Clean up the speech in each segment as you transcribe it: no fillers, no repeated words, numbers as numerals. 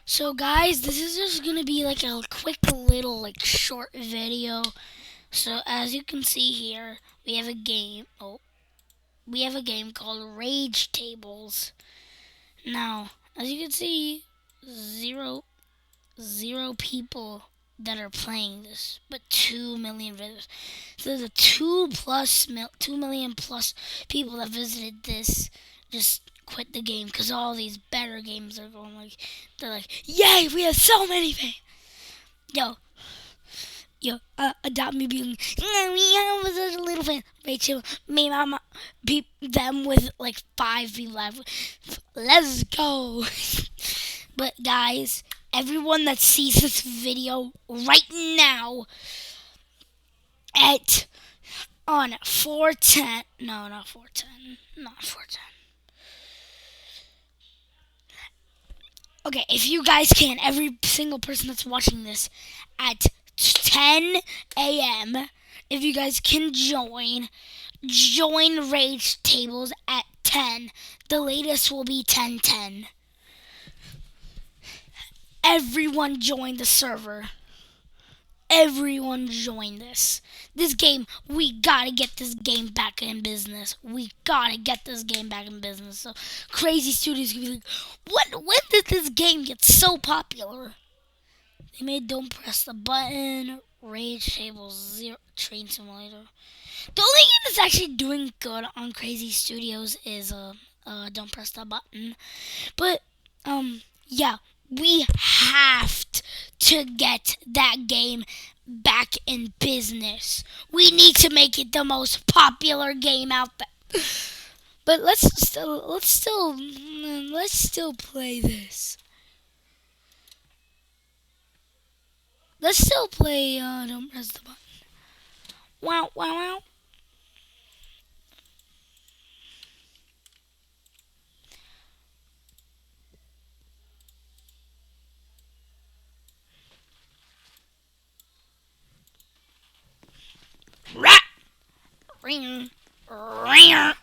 So guys, this is just gonna be like a quick little short video. So as you can see here, we have a game. We have a game called Rage Tables. Now, as you can see, zero people that are playing this, but 2 million visitors. So there's a 2 million plus people that visited this just quit the game because all these better games are going they're like, yay, we have so many fans. Adopt me being, we have such a little fan. Rachel, me, mama, them with like 5 people left. Let's go. But guys, everyone that sees this video right now at on 410, no, not 410, not 410. Okay, if you guys can, every single person that's watching this at 10 a.m., if you guys can join Rage Tables at 10. The latest will be 10:10. Everyone join the server. Everyone join this. This game, we gotta get this game back in business. We gotta get this game back in business. So Crazy Studios can be like, when did this game get so popular? They made Don't Press the Button, Rage Tables, Zero Train Simulator. The only game that's actually doing good on Crazy Studios is Don't Press the Button. But yeah, we have to get that game back in business. We need to make it the most popular game out there. But let's still play this. Let's still play Don't Press the Button. Wow, wow, wow. Rat! Ring! Ring!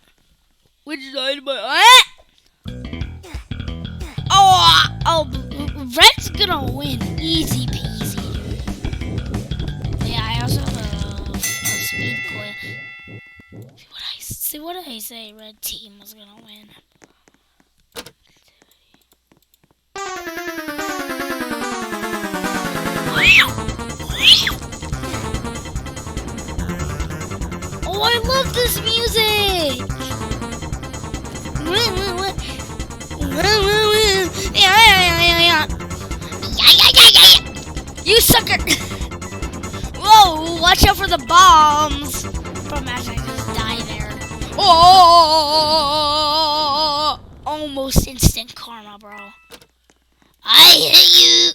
Which side am I? Red's gonna win. Easy peasy. Yeah, I also have a speed coil. See what I say? Red team was gonna win. Oh, I love this music! You sucker! Whoa, watch out for the bombs! Bro, imagine I just die there. Oh! Almost instant karma, bro. I hate you!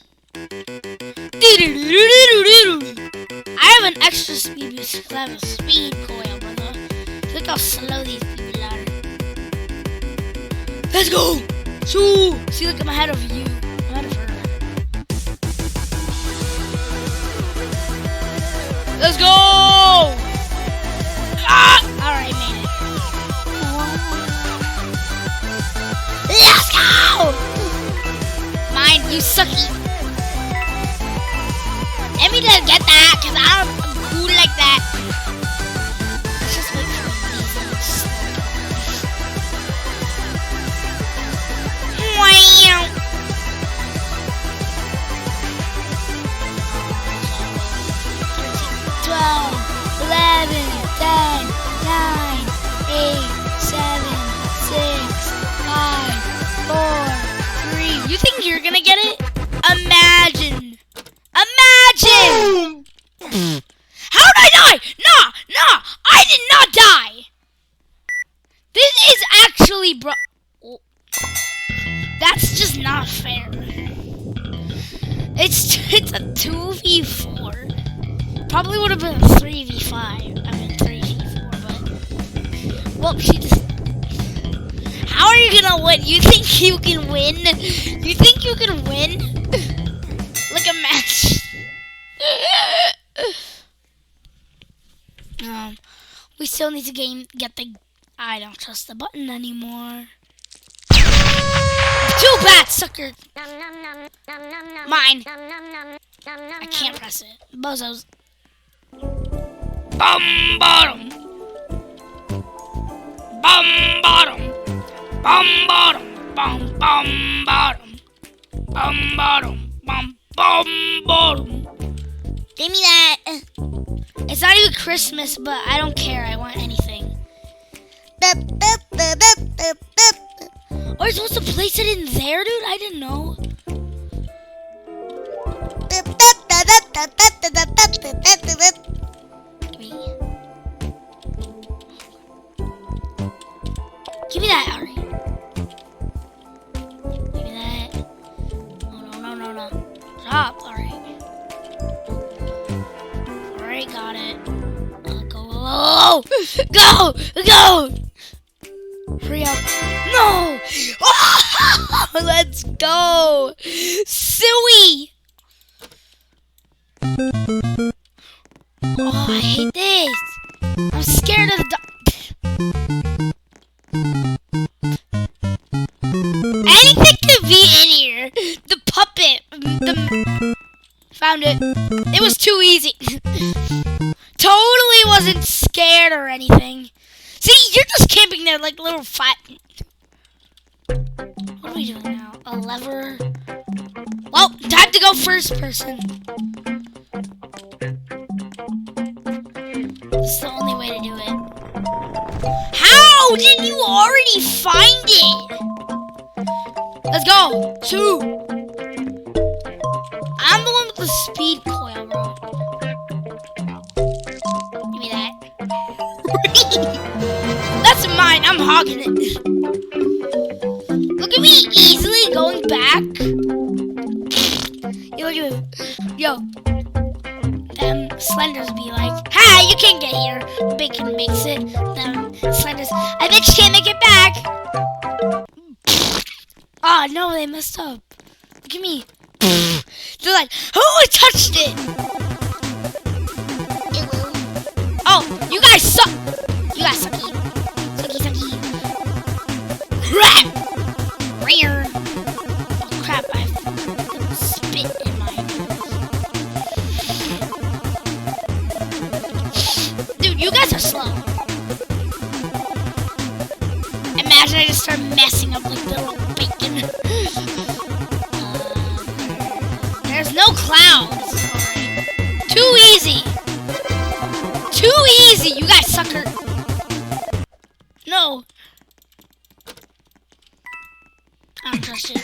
I have an extra speed boost. I have a speed coil, brother. Look how slow these people are. Let's go! Shoo! See, look, I'm ahead of you. I'm ahead of her. Let's go! Ah! Alright, made it. Let's go! Mine, you sucky. Let me just get that, because I'm cool like that. Let's just wait for these. Wow! 12, 11, 10, 9, 8, 7, 6, 5, 4, 3. You think you're gonna get it? Imagine! How did I die? Nah, I did not die. This is actually, bro. That's just not fair. It's a 2v4. Probably would have been a 3v5. I mean 3v4, but well, she just. How are you gonna win? You think you can win? You think you can win? Like a match. We still need to get the. I don't trust the button anymore. Too bad, sucker. Mine. I can't press it. Bozos. Bum bottom. Bum bottom. Bum bottom. Bum bum bottom. Bum bottom. Bum bum bottom. Give me that. It's not even Christmas, but I don't care. I want anything. Oh, you're supposed to place it in there, dude? I didn't know. Give me that, Ari. Give me that. Oh, no. Stop, Ari. Alright, got it. Go! Hurry up. No! Oh, let's go! Suey! Oh, I hate this. I'm scared of the anything could be in here. The puppet. Found it. It was too easy. Totally wasn't scared or anything. See, you're just camping there like little fat. What are we doing now? A lever? Well, time to go first person. This is the only way to do it. How did you already find it? Let's go. 2. I'm the one with the speed coil, bro. Give me that. That's mine. I'm hogging it. Look at me easily going back. Yo, look at this. Yo. Them Slenders be like, "Ha, you can't get here." Bacon makes it. Them Slenders, I bet you can't make it back. Oh no, they messed up. Look at me. They're like, "Who touched it?" Oh, you guys suck. You guys sucky. Sucky. Crap. Rare. Oh crap, I spit in my... Dude, you guys are slow. Imagine I just start messing up like little bacon. There's no clouds. Too easy. Too easy, you guys sucker. No. I don't trust you.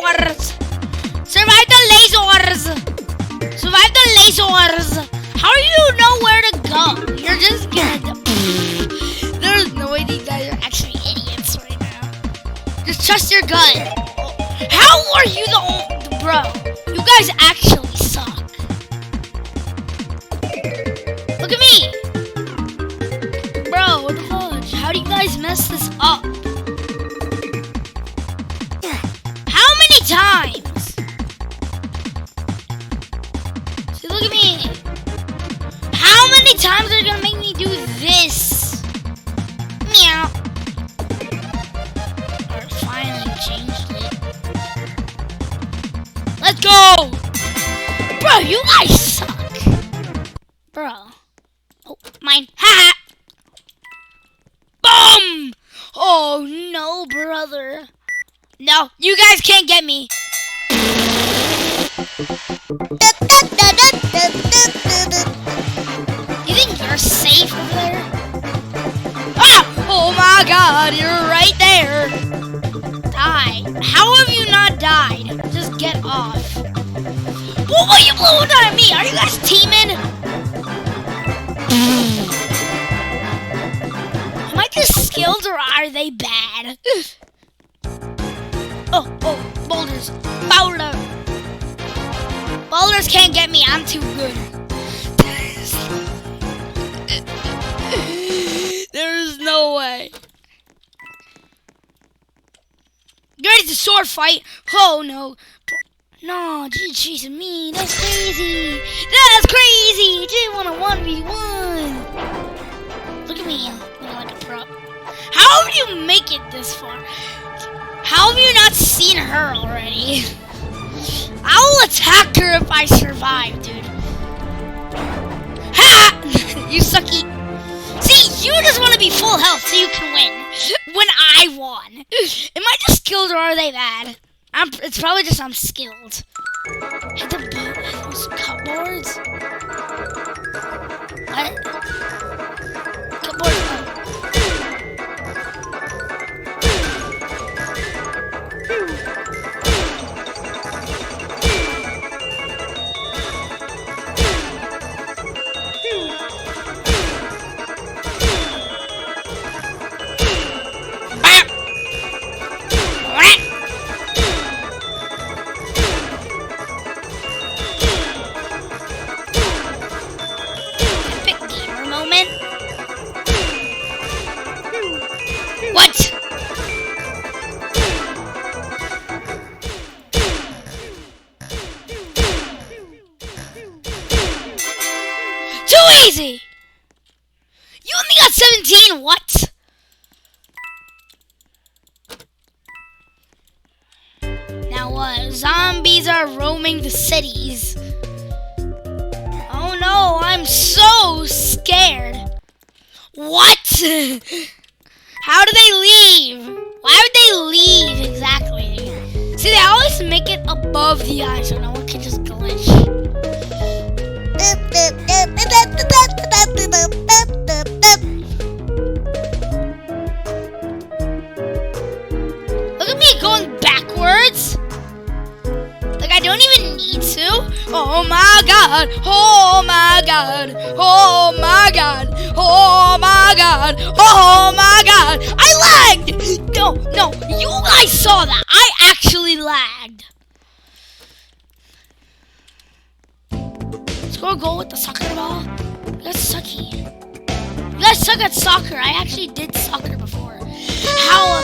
Lasers. Survive the lasers. Survive the lasers. How do you know where to go? You're just gonna... There's no way these guys are actually idiots right now. Just trust your gut. How are you the only... Bro, you guys actually suck. Look at me. Bro, what the fudge? How do you guys mess this up? How many times? See, look at me. How many times are you gonna make me do this? Meow. Or finally changed it. Let's go! Bro, you guys suck. Bro. Oh, mine. Ha! Boom! Oh no, brother. No, you guys can't get me. You think you're safe over there? Ah! Oh my god, you're right there. Die. How have you not died? Just get off. What are you blowing at me? Are you guys teaming? Am I just skilled or are they bad? Oh, boulders. Boulders can't get me. I'm too good. There's no way. You ready to sword fight? Oh no. No, you're chasing me. That's crazy. That's crazy. You didn't want a 1v1. Look at me. I'm looking like a pro. How have you make it this far? How have you not seen her already? I will attack her if I survive, dude. Ha! You sucky. See, you just want to be full health so you can win. When I won. Am I just skilled or are they bad? It's probably just I'm skilled. Hit those cupboards. What? Cupboard. What? Too easy! You only got 17, what? Now what? Zombies are roaming the cities. Oh no, I'm so scared. What? How do they leave? Why would they leave exactly? See, they always make it above the eye so no one can just glitch. Look at me going backwards. Like I don't even need to. Oh my god. Oh my god. Oh my god. Oh my god. Oh my god. I lagged. No, you guys saw that. I actually lagged. Score a goal with the soccer ball. You guys sucky. You guys suck at soccer. I actually did soccer before. How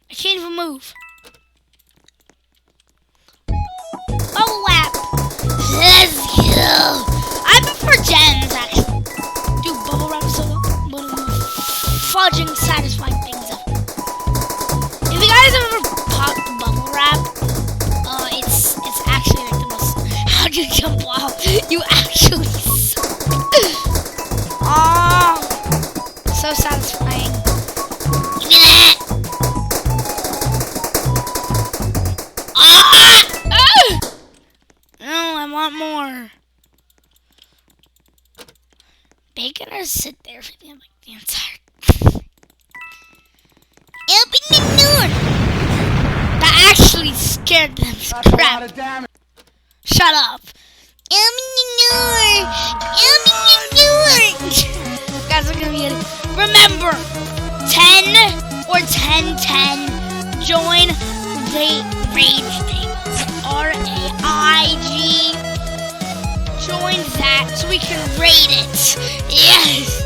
I can't even move. Bubble wrap. Let's go. I prefer gems actually. Dude, bubble wrap is so one of the fudging satisfying things ever. If you guys have ever popped bubble wrap, it's actually like the most. How'd you jump off? You actually suck. Oh, so satisfying. Give me that. No, I want more. Bacon or sit there for the entire. Open the door. That actually scared them. Crap. Shut up. Open the door. Open the door. Guys, we're gonna be getting. Remember, 10 or 10-10. Join raij tables. RAIG. Join that so we can rate it. Yes.